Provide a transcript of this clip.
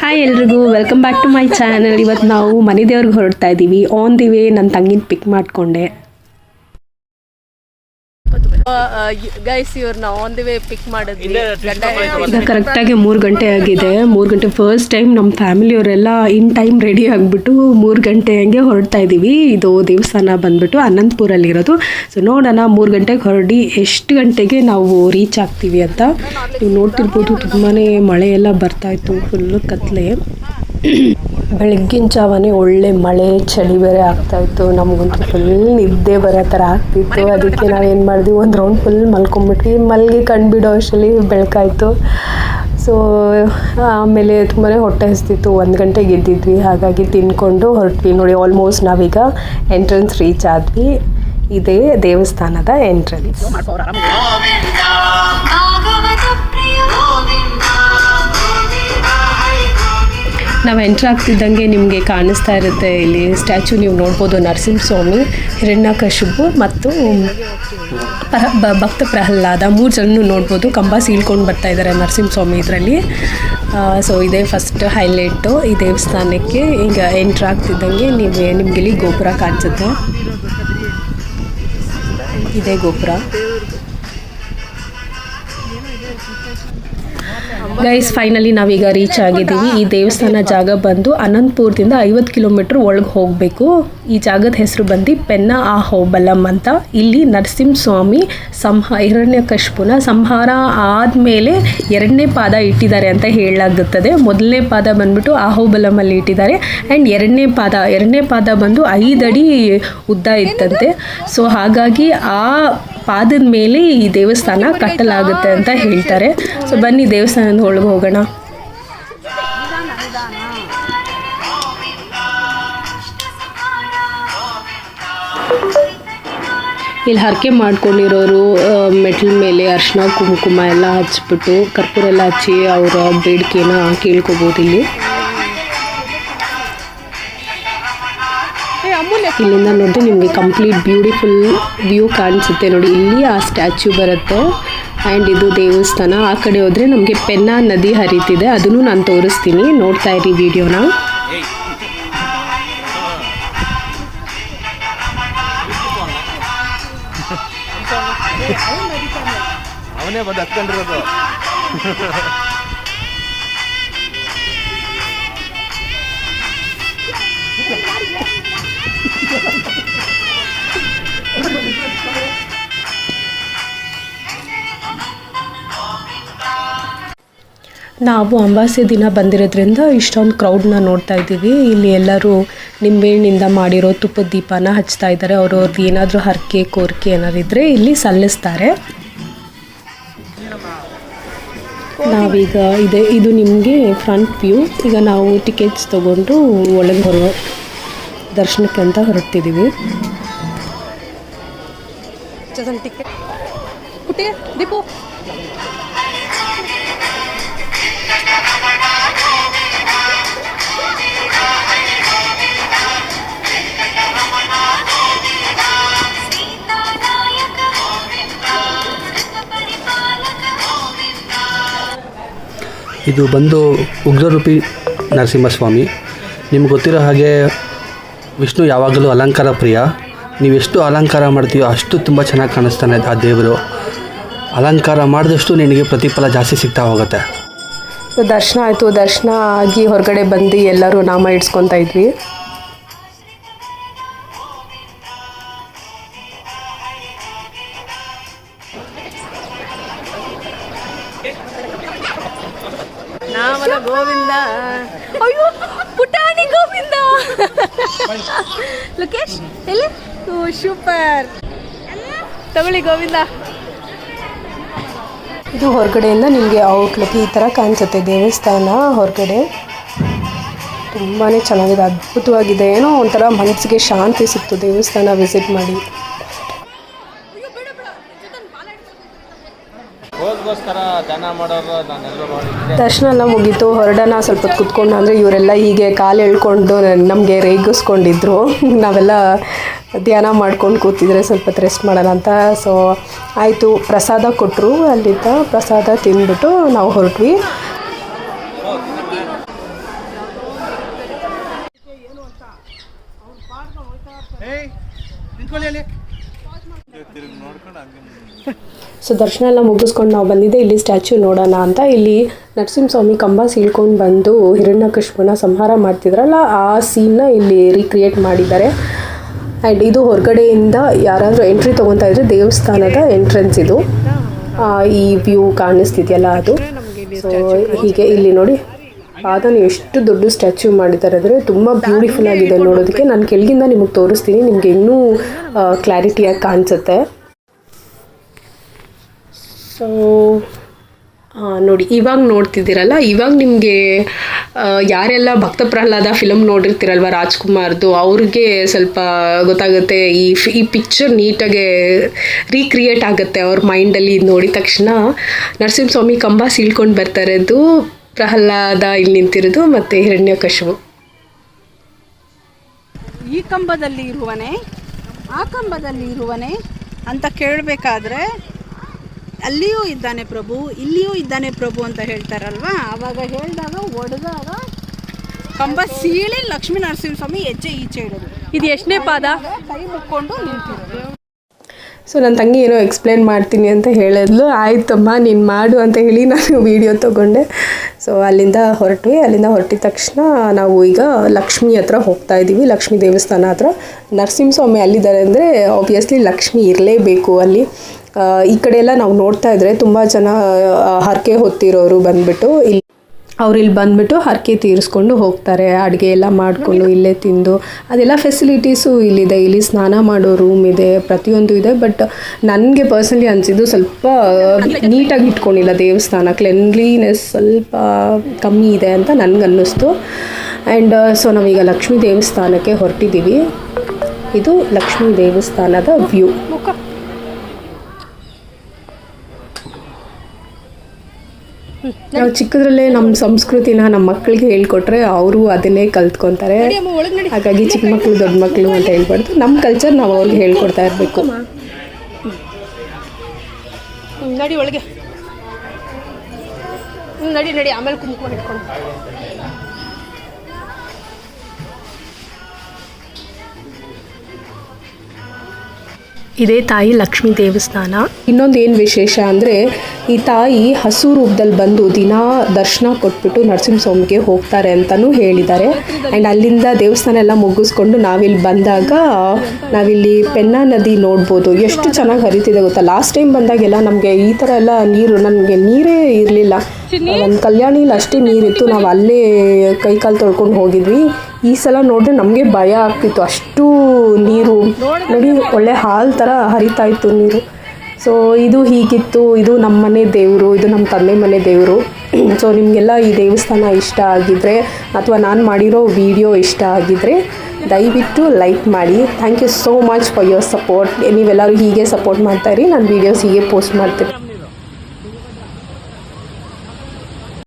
Hi ಎಲ್ರಿಗೂ welcome back to my channel. ಇವತ್ತು ನಾವು ಮನೆ ದೇವ್ರಿಗೆ ಹೊರಡ್ತಾ ಇದ್ದೀವಿ. ಆನ್ ದಿ ವೇ ನನ್ನ ತಂಗಿನ ಪಿಕ್ ಮಾಡಿಕೊಂಡೆ. ಗೈಸ್ ಇವ್ರನ್ನ ಆನ್ ದಿ ವೇ ಪಿಕ್ ಮಾಡಿದ್ವಿ. ಈಗ ಕರೆಕ್ಟಾಗಿ 3 ಗಂಟೆ ಆಗಿದೆ. 3 ಗಂಟೆ ಫಸ್ಟ್ ಟೈಮ್ ನಮ್ಮ ಫ್ಯಾಮಿಲಿಯವರೆಲ್ಲ ಇನ್ ಟೈಮ್ ರೆಡಿ ಆಗಿಬಿಟ್ಟು 3 ಗಂಟೆ ಹಂಗೆ ಹೊರಡ್ತಾ ಇದ್ದೀವಿ. ಇದು ದೇವಸ್ಥಾನ ಬಂದ್ಬಿಟ್ಟು ಅನಂತಪುರಲ್ಲಿರೋದು. ಸೊ ನೋಡೋಣ 3 ಗಂಟೆಗೆ ಹೊರಡಿ ಎಷ್ಟು ಗಂಟೆಗೆ ನಾವು ರೀಚ್ ಆಗ್ತೀವಿ ಅಂತ. ನೀವು ನೋಡ್ತಿರ್ಬೋದು ತುಂಬಾ ಮಳೆ ಎಲ್ಲ ಬರ್ತಾಯಿತ್ತು, ಫುಲ್ಲು ಕತ್ಲೆ. ಬೆಳಗ್ಗಿನ ಜಾವನೇ ಒಳ್ಳೆ ಮಳೆ ಚಳಿ ಬೇರೆ ಆಗ್ತಾಯಿತ್ತು. ನಮಗಂತೂ ಫುಲ್ ನಿದ್ದೆ ಬರೋ ಥರ ಆಗ್ತಿತ್ತು. ಅದಕ್ಕೆ ನಾವೇನು ಮಾಡಿದ್ವಿ, ಒಂದು ರೌಂಡ್ ಫುಲ್ ಮಲ್ಕೊಂಡ್ಬಿಟ್ವಿ. ಮಲ್ಗೆ ಕಂಡುಬಿಡೋ ಅಷ್ಟರಲ್ಲಿ ಬೆಳಕಾಯಿತು. ಸೊ ಆಮೇಲೆ ತುಂಬಾ ಹೊಟ್ಟೆ ಹಸ್ತಿತ್ತು. 1 ಗಂಟೆಗೆ ಎದ್ದಿದ್ವಿ, ಹಾಗಾಗಿ ತಿನ್ಕೊಂಡು ಹೊರಟ್ವಿ. ನೋಡಿ ಆಲ್ಮೋಸ್ಟ್ ನಾವೀಗ ಎಂಟ್ರೆನ್ಸ್ ರೀಚ್ ಆದ್ವಿ. ಇದೇ ದೇವಸ್ಥಾನದ ಎಂಟ್ರೆನ್ಸ್. ನಾವು ಎಂಟ್ರ್ ಆಗ್ತಿದ್ದಂಗೆ ನಿಮಗೆ ಕಾಣಿಸ್ತಾ ಇರುತ್ತೆ ಇಲ್ಲಿ ಸ್ಟ್ಯಾಚು. ನೀವು ನೋಡ್ಬೋದು ನರಸಿಂಹಸ್ವಾಮಿ, ಹಿರಣ್ಯಕಶಿಪು ಮತ್ತು ಭಕ್ತ ಪ್ರಹ್ಲಾದ 3 ಜನನು ನೋಡ್ಬೋದು. ಕಂಬ ಸೀಳ್ಕೊಂಡು ಬರ್ತಾ ಇದ್ದಾರೆ ನರಸಿಂಹಸ್ವಾಮಿ ಇದರಲ್ಲಿ. ಸೊ ಇದೇ ಫಸ್ಟ್ ಹೈಲೈಟು ಈ ದೇವಸ್ಥಾನಕ್ಕೆ. ಈಗ ಎಂಟ್ರ್ ಆಗ್ತಿದ್ದಂಗೆ ನಿಮಗೆ ಇಲ್ಲಿ ಗೋಪುರ ಕಾಣಿಸುತ್ತೆ. ಇದೇ ಗೋಪುರ. ಗೈಸ್ ಫೈನಲಿ ನಾವೀಗ ರೀಚ್ ಆಗಿದ್ದೀವಿ. ಈ ದೇವಸ್ಥಾನ ಜಾಗ ಬಂದು ಅನಂತಪುರದಿಂದ 50 ಕಿಲೋಮೀಟ್ರ್ ಒಳಗೆ ಹೋಗಬೇಕು. ಈ ಜಾಗದ ಹೆಸರು ಬಂದು ಪೆನ್ನ ಆಹೋಬಲಂ ಅಂತ. ಇಲ್ಲಿ ನರಸಿಂಹಸ್ವಾಮಿ ಹಿರಣ್ಯಕಶಿಪುನ ಸಂಹಾರ ಆದಮೇಲೆ 2ನೇ ಪಾದ ಇಟ್ಟಿದ್ದಾರೆ ಅಂತ ಹೇಳಲಾಗುತ್ತದೆ. 1ನೇ ಪಾದ ಬಂದ್ಬಿಟ್ಟು ಆಹೋಬಲಮಲ್ಲಿ ಇಟ್ಟಿದ್ದಾರೆ. ಆ್ಯಂಡ್ 2ನೇ ಪಾದ ಬಂದು 5 ಅಡಿ ಉದ್ದ ಇತ್ತಂತೆ. ಸೊ ಹಾಗಾಗಿ ಆ ಪಾದದ ಮೇಲೆ ಈ ದೇವಸ್ಥಾನ ಕಟ್ಟಲಾಗುತ್ತೆ ಅಂತ ಹೇಳ್ತಾರೆ. ಸೊ ಬನ್ನಿ ದೇವಸ್ಥಾನದ ಒಳಗೆ ಹೋಗೋಣ. ಇಲ್ಲಿ ಹರಕೆ ಮಾಡ್ಕೊಂಡಿರೋರು ಮೆಟ್ಲ ಮೇಲೆ ಅರಿಶಿನ ಕುಂಕುಮ ಎಲ್ಲ ಹಚ್ಬಿಟ್ಟು ಕರ್ಪೂರ ಎಲ್ಲ ಹಚ್ಚಿ ಅವರ ಬೇಡಿಕೆನ ಕೇಳ್ಕೊಬೋದು. ಇಲ್ಲಿಂದ ನೋಡಿದ್ರೆ ನಿಮಗೆ ಕಂಪ್ಲೀಟ್ ಬ್ಯೂಟಿಫುಲ್ ವ್ಯೂ ಕಾಣಿಸುತ್ತೆ. ನೋಡಿ ಇಲ್ಲಿ ಆ ಸ್ಟ್ಯಾಚ್ಯೂ ಬರುತ್ತೆ. ಆ್ಯಂಡ್ ಇದು ದೇವಸ್ಥಾನ. ಆ ಕಡೆ ಹೋದರೆ ನಮಗೆ ಪೆನ್ನಾ ನದಿ ಹರಿತಿದೆ, ಅದನ್ನು ನಾನು ತೋರಿಸ್ತೀನಿ, ನೋಡ್ತಾ ಇರಿ ವಿಡಿಯೋನ. ಅವನೇ ಬಂದು ಹತ್ಕೊಂಡಿರೋದು. ನಾವು ಅಮಾವಾಸ್ಯೆ ದಿನ ಬಂದಿರೋದ್ರಿಂದ ಇಷ್ಟೊಂದು ಕ್ರೌಡ್ನ ನೋಡ್ತಾ ಇದ್ದೀವಿ. ಇಲ್ಲಿ ಎಲ್ಲರೂ ನಿಂಬೆಹಣ್ಣಿಂದ ಮಾಡಿರೋ ತುಪ್ಪದ ದೀಪನ ಹಚ್ತಾ ಇದ್ದಾರೆ. ಅವ್ರವ್ರದ್ದು ಏನಾದರೂ ಹರಕೆ ಕೋರಿಕೆ ಏನಾದ್ರು ಇದ್ದರೆ ಇಲ್ಲಿ ಸಲ್ಲಿಸ್ತಾರೆ. ನಾವೀಗ ಇದು ನಿಮಗೆ ಫ್ರಂಟ್ ವ್ಯೂ. ಈಗ ನಾವು ಟಿಕೆಟ್ಸ್ ತೊಗೊಂಡು ಒಳಗೆ ದರ್ಶನಕ್ಕೆ ಅಂತ ಹೊರಡ್ತಿದ್ದೀವಿ. ಇದು ಬಂದು ಉಗ್ರರೂಪಿ ನರಸಿಂಹಸ್ವಾಮಿ. ನಿಮ್ಗೆ ಗೊತ್ತಿರೋ ಹಾಗೆ ವಿಷ್ಣು ಯಾವಾಗಲೂ ಅಲಂಕಾರ ಪ್ರಿಯ. ನೀವೆಷ್ಟು ಅಲಂಕಾರ ಮಾಡ್ತೀವೋ ಅಷ್ಟು ತುಂಬ ಚೆನ್ನಾಗಿ ಕಾಣಿಸ್ತಾನೆ ಆ ದೇವರು. ಅಲಂಕಾರ ಮಾಡಿದಷ್ಟು ನಿನಗೆ ಪ್ರತಿಫಲ ಜಾಸ್ತಿ ಸಿಗ್ತಾ ಹೋಗುತ್ತೆ. ದರ್ಶನ ಆಯಿತು. ದರ್ಶನ ಆಗಿ ಹೊರಗಡೆ ಬಂದು ಎಲ್ಲರೂ ನಾಮ ಇಡ್ಸ್ಕೊತಾ ಇದ್ವಿ. ನಾಮದ ಗೋವಿಂದ. ಅಯ್ಯೋ ಪುಟಾಣಿ ಗೋವಿಂದ. ಲೋಕೇಶ್ ಎಲ್ಲಿ? ಸೂಪರ್, ತಗೊಳ್ಳಿ ಗೋವಿಂದ. ಇದು ಹೊರಗಡೆಯಿಂದ ನಿಮಗೆ ಔಟ್ಲುಕ್ ಈ ಥರ ಕಾಣಿಸುತ್ತೆ ದೇವಸ್ಥಾನ ಹೊರಗಡೆ. ತುಂಬಾ ಚೆನ್ನಾಗಿದೆ, ಅದ್ಭುತವಾಗಿದೆ. ಏನೋ ಒಂಥರ ಮನಸ್ಸಿಗೆ ಶಾಂತಿ ಸಿಕ್ತು ದೇವಸ್ಥಾನ ವಿಸಿಟ್ ಮಾಡಿ. ದರ್ಶನ ಎಲ್ಲ ಮುಗೀತು. ಹೊರಡೋಣ ಸ್ವಲ್ಪ ಹೊತ್ತು ಕುತ್ಕೊಂಡು. ಅಂದರೆ ಇವರೆಲ್ಲ ಹೀಗೆ ಕಾಲು ಎಳ್ಕೊಂಡು ನಮಗೆ ರೇಗಿಸ್ಕೊಂಡಿದ್ರು. ನಾವೆಲ್ಲ ಧ್ಯಾನ ಮಾಡ್ಕೊಂಡು ಕೂತಿದ್ರೆ ಸ್ವಲ್ಪ ಹೊತ್ತು ರೆಸ್ಟ್ ಮಾಡೋಣ ಅಂತ. ಸೊ ಆಯಿತು, ಪ್ರಸಾದ ಕೊಟ್ಟರು. ಅಲ್ಲಿದ್ದ ಪ್ರಸಾದ ತಿಂದ್ಬಿಟ್ಟು ನಾವು ಹೊರಟ್ವಿ. ಸೊ ದರ್ಶನ ಎಲ್ಲ ಮುಗಿಸ್ಕೊಂಡು ನಾವು ಬಂದಿದ್ದೆ ಇಲ್ಲಿ ಸ್ಟ್ಯಾಚ್ಯೂ ನೋಡೋಣ ಅಂತ. ಇಲ್ಲಿ ನರಸಿಂಹಸ್ವಾಮಿ ಕಂಬ ಸೀಳ್ಕೊಂಡು ಬಂದು ಹಿರಣ್ಯಕಶಿಪುನ ಸಂಹಾರ ಮಾಡ್ತಿದ್ರಲ್ಲ, ಆ ಸೀನ್ನ ಇಲ್ಲಿ ರೀಕ್ರಿಯೇಟ್ ಮಾಡಿದ್ದಾರೆ. ಆ್ಯಂಡ್ ಇದು ಹೊರಗಡೆಯಿಂದ ಯಾರಾದರೂ ಎಂಟ್ರಿ ತೊಗೊತಾ ಇದ್ರೆ ದೇವಸ್ಥಾನದ ಎಂಟ್ರೆನ್ಸ್ ಇದು. ಈ ವ್ಯೂ ಕಾಣಿಸ್ತಿದೆಯಲ್ಲ ಅದು. ಸೊ ಹೀಗೆ ಇಲ್ಲಿ ನೋಡಿ ಅದನ್ನು ಎಷ್ಟು ದೊಡ್ಡ ಸ್ಟ್ಯಾಚ್ಯೂ ಮಾಡಿದ್ದಾರೆ ಅಂದರೆ ತುಂಬ ಬ್ಯೂಟಿಫುಲ್ ಆಗಿದೆ ನೋಡೋದಕ್ಕೆ. ನಾನು ಕೆಳಗಿಂದ ನಿಮಗೆ ತೋರಿಸ್ತೀನಿ, ನಿಮಗೆ ಇನ್ನೂ ಕ್ಲಾರಿಟಿಯಾಗಿ ಕಾಣಿಸುತ್ತೆ. ಸೊ ನೋಡಿ ಇವಾಗ ನೋಡ್ತಿದ್ದೀರಲ್ಲ, ಇವಾಗ ನಿಮಗೆ ಯಾರೆಲ್ಲ ಭಕ್ತ ಪ್ರಹ್ಲಾದ ಫಿಲಮ್ ನೋಡಿರ್ತೀರಲ್ವ ರಾಜ್ಕುಮಾರ್ದು, ಅವ್ರಿಗೆ ಸ್ವಲ್ಪ ಗೊತ್ತಾಗುತ್ತೆ. ಈ ಪಿಕ್ಚರ್ ನೀಟಾಗೆ ರೀಕ್ರಿಯೇಟ್ ಆಗುತ್ತೆ ಅವ್ರ ಮೈಂಡಲ್ಲಿ. ನೋಡಿದ ತಕ್ಷಣ ನರಸಿಂಹಸ್ವಾಮಿ ಕಂಬ ಸೀಳ್ಕೊಂಡು ಬರ್ತಾ ಇರೋದು, ಪ್ರಹ್ಲಾದ ಇಲ್ಲಿ ನಿಂತಿರೋದು, ಮತ್ತು ಹಿರಣ್ಯಕಶಿಪು. ಈ ಕಂಬದಲ್ಲಿ ಇರುವನೇ, ಆ ಕಂಬದಲ್ಲಿ ಇರುವನೇ ಅಂತ ಕೇಳಬೇಕಾದ್ರೆ ಅಲ್ಲಿಯೂ ಇದ್ದಾನೆ ಪ್ರಭು, ಇಲ್ಲಿಯೂ ಇದ್ದಾನೆ ಪ್ರಭು ಅಂತ ಹೇಳ್ತಾರಲ್ವಾ. ಆವಾಗ ಹೇಳಿದಾಗ ಒಡೆದಾಗ ಕಂಬ ಸೀಳಿ ಲಕ್ಷ್ಮೀ ನರಸಿಂಹಸ್ವಾಮಿ ಹೆಜ್ಜೆ ಈಚೆ ಇಡೋದು. ಇದು ಎಷ್ಟನೇ ಪಾದ? ಕೈ ಮುಕ್ಕೊಂಡು ನಿಂತಿರೋದು. ಸೊ ನನ್ನ ತಂಗಿ ಏನೋ ಎಕ್ಸ್ಪ್ಲೇನ್ ಮಾಡ್ತೀನಿ ಅಂತ ಹೇಳಿದ್ಲು. ಆಯ್ತಮ್ಮ ನೀನು ಮಾಡು ಅಂತ ಹೇಳಿ ನಾನು ವಿಡಿಯೋ ತೊಗೊಂಡೆ. ಸೊ ಅಲ್ಲಿಂದ ಹೊರಟ್ವಿ. ಅಲ್ಲಿಂದ ಹೊರಟಿದ ತಕ್ಷಣ ನಾವು ಈಗ ಲಕ್ಷ್ಮಿ ಹತ್ರ ಹೋಗ್ತಾ ಇದ್ದೀವಿ, ಲಕ್ಷ್ಮೀ ದೇವಸ್ಥಾನ ಹತ್ರ. ನರಸಿಂಹಸ್ವಾಮಿ ಅಲ್ಲಿದ್ದಾರೆ ಅಂದರೆ ಆಬ್ವಿಯಸ್ಲಿ ಲಕ್ಷ್ಮಿ ಇರಲೇಬೇಕು ಅಲ್ಲಿ. ಈ ಕಡೆ ಎಲ್ಲ ನಾವು ನೋಡ್ತಾ ಇದ್ರೆ ತುಂಬ ಜನ ಹರಕೆ ಹೊತ್ತಿರೋರು ಬಂದುಬಿಟ್ಟು ಇಲ್ಲಿ ಬಂದುಬಿಟ್ಟು ಹರಕೆ ತೀರಿಸ್ಕೊಂಡು ಹೋಗ್ತಾರೆ. ಅಡುಗೆ ಎಲ್ಲ ಮಾಡಿಕೊಂಡು ಇಲ್ಲೇ ತಿಂದು ಅದೆಲ್ಲ ಫೆಸಿಲಿಟೀಸು ಇಲ್ಲಿದೆ. ಇಲ್ಲಿ ಸ್ನಾನ ಮಾಡೋ ರೂಮ್ ಇದೆ, ಪ್ರತಿಯೊಂದು ಇದೆ. ಬಟ್ ನನಗೆ ಪರ್ಸನಲಿ ಅನಿಸಿದ್ದು ಸ್ವಲ್ಪ ನೀಟಾಗಿ ಇಟ್ಕೊಂಡಿಲ್ಲ ದೇವಸ್ಥಾನ, ಕ್ಲೆನ್ಲಿನೆಸ್ ಸ್ವಲ್ಪ ಕಮ್ಮಿ ಇದೆ ಅಂತ ನನಗನ್ನಿಸ್ತು. ಆ್ಯಂಡ್ ಸೊ ನಾವೀಗ ಲಕ್ಷ್ಮೀ ದೇವಸ್ಥಾನಕ್ಕೆ ಹೊರಟಿದ್ದೀವಿ. ಇದು ಲಕ್ಷ್ಮೀ ದೇವಸ್ಥಾನದ ವ್ಯೂ. ನಾವು ಚಿಕ್ಕದ್ರಲ್ಲೇ ನಮ್ಮ ಸಂಸ್ಕೃತಿನ ನಮ್ಮ ಮಕ್ಕಳಿಗೆ ಹೇಳ್ಕೊಟ್ರೆ ಅವರು ಅದನ್ನೇ ಕಲ್ತ್ಕೊತಾರೆ. ಹಾಗಾಗಿ ಚಿಕ್ಕ ಮಕ್ಕಳು ದೊಡ್ಡ ಮಕ್ಕಳು ಅಂತ ಹೇಳ್ಬಾರ್ದು, ನಮ್ಮ ಕಲ್ಚರ್ ನಾವು ಅವ್ರಿಗೆ ಹೇಳ್ಕೊಡ್ತಾ ಇರಬೇಕು. ನಡಿ ಒಳಗೆ, ನಡಿ ಆಮೇಲೆ ಕುಂಕುಮ ಇಟ್ಕೊಂಡು. ಇದೇ ತಾಯಿ ಲಕ್ಷ್ಮೀ ದೇವಸ್ಥಾನ. ಇನ್ನೊಂದು ಏನು ವಿಶೇಷ ಅಂದರೆ ಈ ತಾಯಿ ಹಸು ರೂಪದಲ್ಲಿ ಬಂದು ದಿನ ದರ್ಶನ ಕೊಟ್ಬಿಟ್ಟು ನರಸಿಂಹಸ್ವಾಮಿಗೆ ಹೋಗ್ತಾರೆ ಅಂತಲೂ ಹೇಳಿದ್ದಾರೆ. ಆ್ಯಂಡ್ ಅಲ್ಲಿಂದ ದೇವಸ್ಥಾನ ಎಲ್ಲ ಮುಗಿಸ್ಕೊಂಡು ನಾವಿಲ್ಲಿ ಬಂದಾಗ ನಾವಿಲ್ಲಿ ಪೆನ್ನಾ ನದಿ ನೋಡ್ಬೋದು. ಎಷ್ಟು ಚೆನ್ನಾಗಿ ಹರಿತಿದೆ ಗೊತ್ತಾ. ಲಾಸ್ಟ್ ಟೈಮ್ ಬಂದಾಗೆಲ್ಲ ನಮಗೆ ಈ ಥರ ಎಲ್ಲ ನೀರು, ನನಗೆ ನೀರೇ ಇರಲಿಲ್ಲ. ಒಂದು ಕಲ್ಯಾಣಿಲಿ ಅಷ್ಟೇ ನೀರಿತ್ತು, ನಾವು ಅಲ್ಲೇ ಕೈಕಾಲು ತೊಳ್ಕೊಂಡು ಹೋಗಿದ್ವಿ. ಈ ಸಲ ನೋಡಿದ್ರೆ ನಮಗೆ ಭಯ ಆಗ್ತಿತ್ತು, ಅಷ್ಟು ನೀರು ನೋಡಿ ಒಳ್ಳೆ ಹಾಲು ಥರ ಹರಿತಾ ಇತ್ತು ನೀರು. ಸೊ ಇದು ಹೀಗಿತ್ತು. ಇದು ನಮ್ಮ ಮನೆ ದೇವರು, ಇದು ನಮ್ಮ ತಂದೆ ಮನೆ ದೇವರು. ಸೊ ನಿಮಗೆಲ್ಲ ಈ ದೇವಸ್ಥಾನ ಇಷ್ಟ ಆಗಿದ್ದರೆ ಅಥವಾ ನಾನು ಮಾಡಿರೋ ವಿಡಿಯೋ ಇಷ್ಟ ಆಗಿದ್ದರೆ ದಯವಿಟ್ಟು ಲೈಕ್ ಮಾಡಿ. Thank you so much for your support. ನೀವೆಲ್ಲರೂ ಹೀಗೆ ಸಪೋರ್ಟ್ ಮಾಡ್ತಾಯಿರಿ, ನಾನು ವೀಡಿಯೋಸ್ ಹೀಗೆ ಪೋಸ್ಟ್ ಮಾಡ್ತೀನಿ.